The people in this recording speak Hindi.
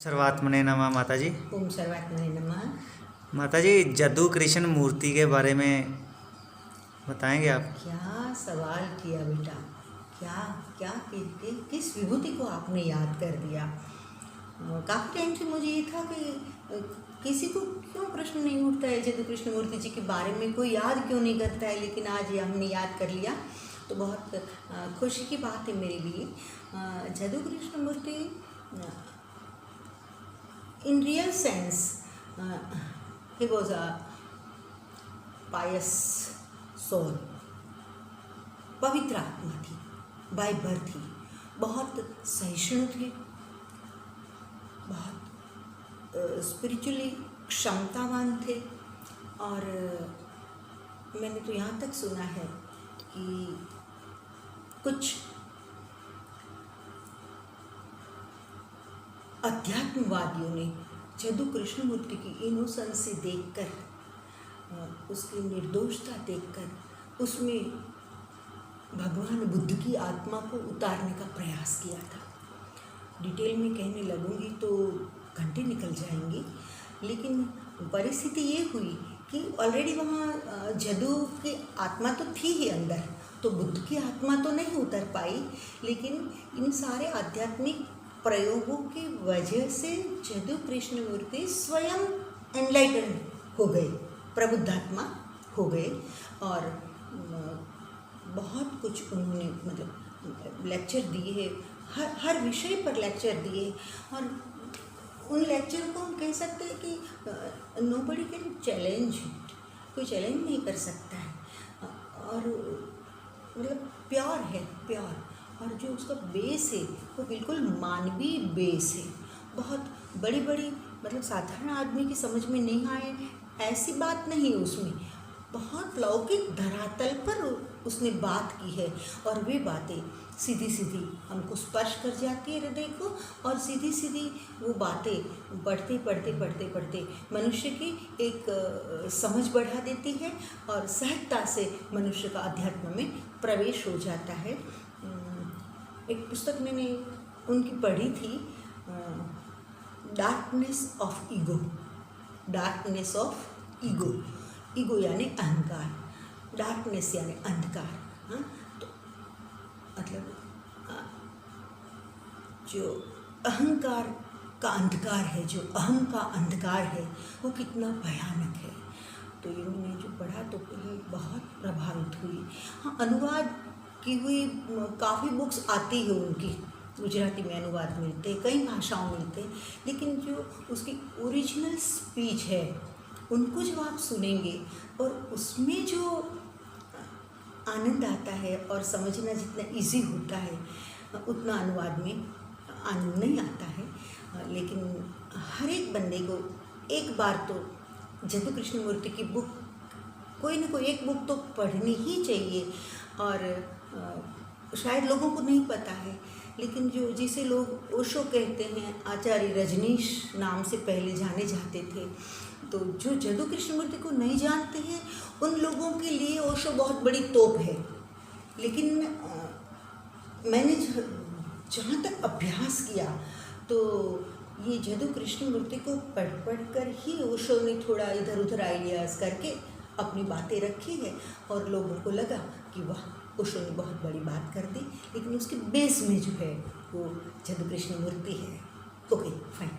सर्वात्मने नमः। माताजी ओम सर्वात्मने नमः। माताजी जदू कृष्ण मूर्ति के बारे में बताएंगे आप? क्या सवाल किया बेटा, क्या क्या किस विभूति को आपने याद कर दिया। काफ़ी टाइम से मुझे ये था कि किसी को क्यों प्रश्न नहीं उठता है जदू कृष्ण मूर्ति जी के बारे में, कोई याद क्यों नहीं करता है, लेकिन आज ये हमने याद कर लिया तो बहुत खुशी की बात है मेरे लिए। जदू कृष्ण मूर्ति in real sense he was a pious soul, पवित्र आत्मा थी, बाय बर्थ ही बहुत सहिष्णु थे, बहुत स्पिरिचुअली क्षमतावान थे। और मैंने तो यहाँ तक सुना है कि कुछ अध्यात्मवादियों ने जदू कृष्णमूर्ति की इनोसेंसी देखकर, उसकी निर्दोषता देखकर उसमें भगवान बुद्ध की आत्मा को उतारने का प्रयास किया था। डिटेल में कहने लगूंगी तो घंटे निकल जाएंगे, लेकिन परिस्थिति ये हुई कि ऑलरेडी वहाँ जदू की आत्मा तो थी ही अंदर, तो बुद्ध की आत्मा तो नहीं उतर पाई, लेकिन इन सारे आध्यात्मिक प्रयोगों की वजह से जदू कृष्णमूर्ति स्वयं एनलाइटन हो गए, प्रबुद्धात्मा हो गए। और बहुत कुछ उन्होंने मतलब लेक्चर दिए, हर विषय पर लेक्चर दिए, और उन लेक्चर को हम कह सकते हैं कि नोबडी कैन चैलेंज इट, कोई चैलेंज नहीं कर सकता है। और मतलब प्योर है, प्योर, और जो उसका बेस है वो बिल्कुल मानवीय बेस है। बहुत बड़ी बड़ी मतलब साधारण आदमी की समझ में नहीं आए ऐसी बात नहीं है उसमें, बहुत लौकिक धरातल पर उसने बात की है, और वे बातें सीधी सीधी हमको स्पर्श कर जाती है हृदय को, और सीधी सीधी वो बातें बढ़ते पढ़ते पढ़ते पढ़ते मनुष्य की एक समझ बढ़ा देती है, और सहजता से मनुष्य का अध्यात्म में प्रवेश हो जाता है। एक पुस्तक मैंने उनकी पढ़ी थी, darkness of ego, darkness of ego, ego यानी अहंकार, डार्कनेस यानी अंधकार। हाँ, तो मतलब जो अहंकार का अंधकार है, जो अहम का अंधकार है, वो कितना भयानक है। तो ये मैंने जो पढ़ा तो बहुत प्रभावित हुई। हाँ, अनुवाद की हुई काफ़ी बुक्स आती है उनकी, गुजराती में अनुवाद मिलते हैं, कई भाषाओं मिलते हैं, लेकिन जो उसकी ओरिजिनल स्पीच है उनको जब आप सुनेंगे और उसमें जो आनंद आता है और समझना जितना इजी होता है उतना अनुवाद में आनंद नहीं आता है। लेकिन हर एक बंदे को एक बार तो जदू कृष्णमूर्ति की बुक, कोई ना कोई एक बुक तो पढ़नी ही चाहिए। और शायद लोगों को नहीं पता है, लेकिन जो जिसे लोग ओशो कहते हैं, आचार्य रजनीश नाम से पहले जाने जाते थे, तो जो जदू कृष्णमूर्ति को नहीं जानते हैं उन लोगों के लिए ओशो बहुत बड़ी तोप है। लेकिन मैंने जहाँ तक अभ्यास किया तो ये जदू कृष्णमूर्ति को पढ़ कर ही ओशो ने थोड़ा इधर उधर आइडियाज़ करके अपनी बातें रखी है, और लोगों को लगा कि वाह, ओशो ने बहुत बड़ी बात कर दी, लेकिन उसके बेस में जो है वो जदू कृष्णमूर्ति है। Okay, fine.